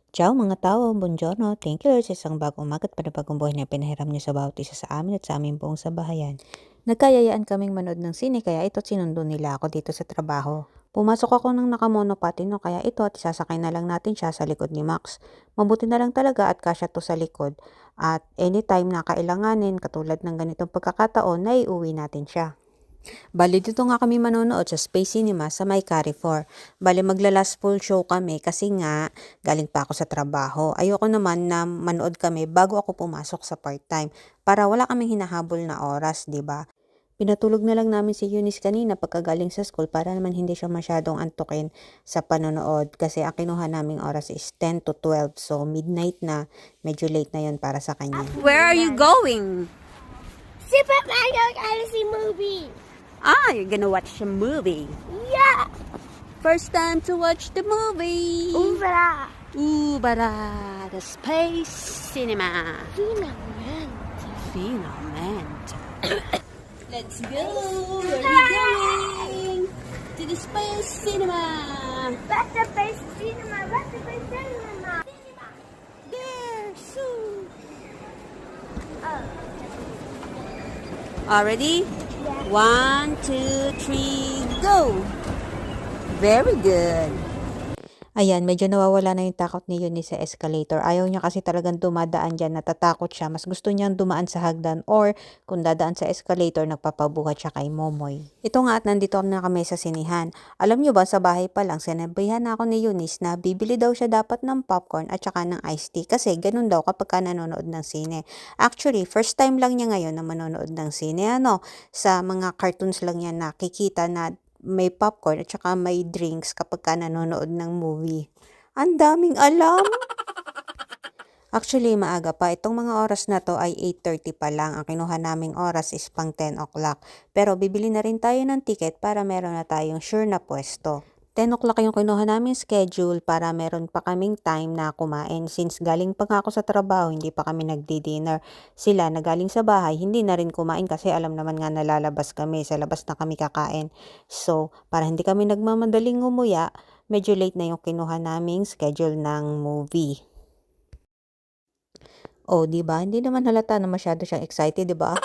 Ciao mga tao, buongiorno. Thank you Lord sa isang bagong umaga at panibagong buhay na pinahiram niyo sa bawat isa sa amin at sa aming buong sabahayan. Nagkayayaan kaming manood ng sine kaya ito sinundo nila ako dito sa trabaho. Pumasok ako ng nakamonopatino kaya ito at isasakay na lang natin siya sa likod ni Max. Mabuti na lang talaga at kasya to sa likod. At anytime na kailanganin katulad ng ganitong pagkakataon na iuwi natin siya. Bali dito nga kami manonood sa Space Cinema sa may Carrefour. Bali magla-last full show kami kasi nga galing pa ako sa trabaho. Ayoko naman na manood kami bago ako pumasok sa part-time para wala kaming hinahabol na oras, 'di ba? Pinatulog na lang namin si Eunice kanina pagkagaling sa school para naman hindi siya masyadong antukin sa panonood kasi ang kinuha naming oras is 10 to 12 so midnight na, medyo late na yon para sa kanya. Where are you going? Super Mario Galaxy movie. Ah, you're gonna watch a movie. Yeah. First time to watch the movie. Oovra. Ooh, bara, the Space Cinema. Finalmente. Let's go. Where are we going? To the Space Cinema. That's the best cinema. That's the best cinema. There, soon. Oh. Already? Yeah. 1, 2, 3, go! Very good. Ayan, medyo nawawala na yung takot ni Eunice sa escalator. Ayaw niya kasi talagang dumadaan dyan, natatakot siya. Mas gusto niyang dumaan sa hagdan or kung dadaan sa escalator, nagpapabuhat siya kay Momoy. Ito nga at nandito na kami sa sinihan. Alam niyo ba, sa bahay pa lang, sinabihan na ako ni Eunice na bibili daw siya dapat ng popcorn at saka ng iced tea kasi ganun daw kapag ka nanonood ng sine. Actually, first time lang niya ngayon na manonood ng sine. Sa mga cartoons lang niya nakikita na may popcorn at saka may drinks kapag ka nanonood ng movie. Ang daming alam! Actually, maaga pa. Itong mga oras na to ay 8:30 pa lang. Ang kinuha naming oras is pang 10 o'clock. Pero bibili na rin tayo ng ticket para meron na tayong sure na pwesto. 10 o'clock yung kinuha namin schedule para meron pa kaming time na kumain. Since galing pa nga ako sa trabaho, hindi pa kami nagdi-dinner. Sila na galing sa bahay, hindi na rin kumain kasi alam naman nga nalalabas kami. Sa labas na kami kakain. So, para hindi kami nagmamadaling umuya, medyo late na yung kinuha naming schedule ng movie. Oh, di ba? Hindi naman halata na masyado siyang excited, di ba?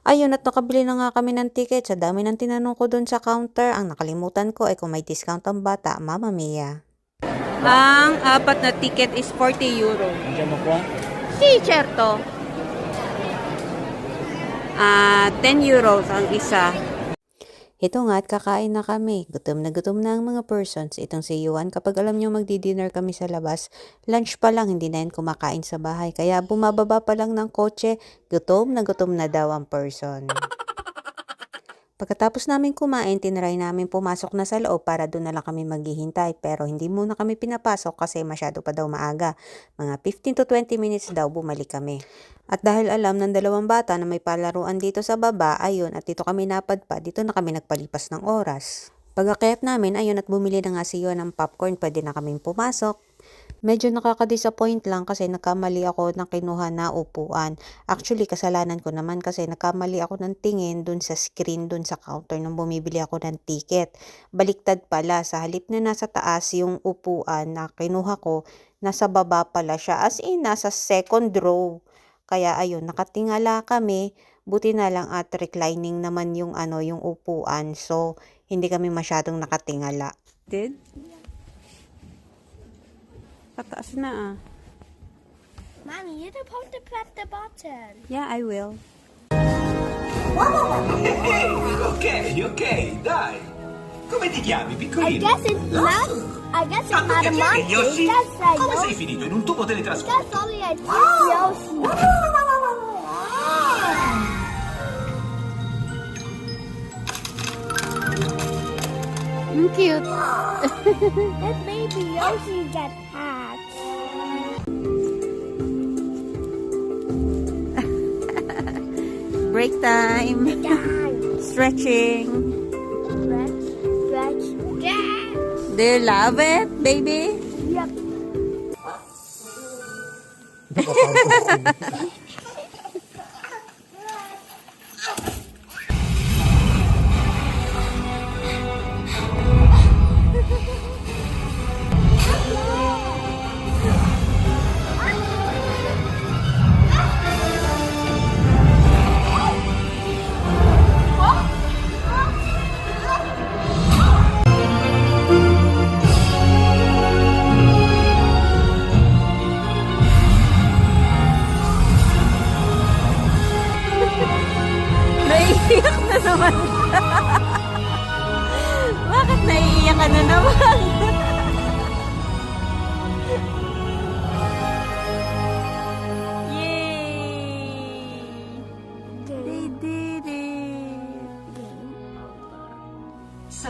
Ayun at nakabili na nga kami ng ticket. Sa dami ng tinanong ko dun sa counter, ang nakalimutan ko ay kung may discount ang bata, Mamma Mia. Ang apat na ticket is 40 euro. Andiamo qua? Si, certo. 10 euros ang isa. Ito nga at kakain na kami. Gutom na ang mga persons. Itong si Yuan, kapag alam nyo magdi-dinner kami sa labas, lunch pa lang, hindi na yan kumakain sa bahay. Kaya bumababa pa lang ng kotse, gutom na daw ang person. Pagkatapos namin kumain, tinry namin pumasok na sa loob para doon na lang kami maghihintay. Pero hindi muna kami pinapasok kasi masyado pa daw maaga. Mga 15 to 20 minutes daw bumalik kami. At dahil alam ng dalawang bata na may palaruan dito sa baba, ayun at dito kami napadpad, dito na kami nagpalipas ng oras. Pag-akyat namin, ayun at bumili na nga si Yuan ng popcorn, pwede na kaming pumasok. Medyo nakaka-disappoint lang kasi nagkamali ako ng kinuha na upuan. Actually, kasalanan ko naman kasi nagkamali ako ng tingin dun sa screen, dun sa counter nung bumibili ako ng ticket. Baliktad pala, sa halip na nasa taas yung upuan na kinuha ko, nasa baba pala siya. As in, nasa second row. Kaya ayun, nakatingala kami. Buti na lang at reclining naman yung yung upuan. So, hindi kami masyadong nakatingala. Did? Pataas na Mommy, you're supposed to press the button. Yeah, I will. Ok, dai. Come ti chiami, I piccolino? guess it's not. I guess it's not a Chi è monkey. Yoshi? That's a Come sei Yoshi. finito in un tubo teletrasporto? That's only a Yoshi. Cute. That baby Yoshi got hats. Break time. Dance. Stretching. Stretch, stretch, dance. Do you love it, baby? Yep.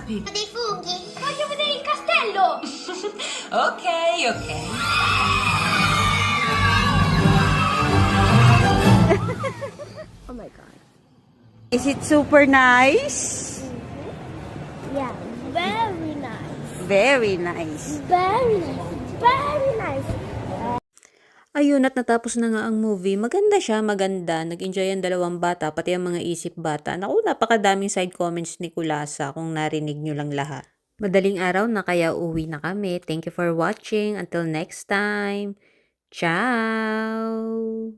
capito. Dei funghi? Voglio vedere il castello! Ok, ok. Oh my god. Is it super nice? Yeah, very nice. Very nice. Very nice. Very nice. Ayun, at natapos na nga ang movie. Maganda siya, maganda. Nag-enjoy ang dalawang bata, pati ang mga isip bata. Naku, napakadaming side comments ni Kulasa kung narinig nyo lang lahat. Madaling araw na kaya uwi na kami. Thank you for watching. Until next time. Ciao!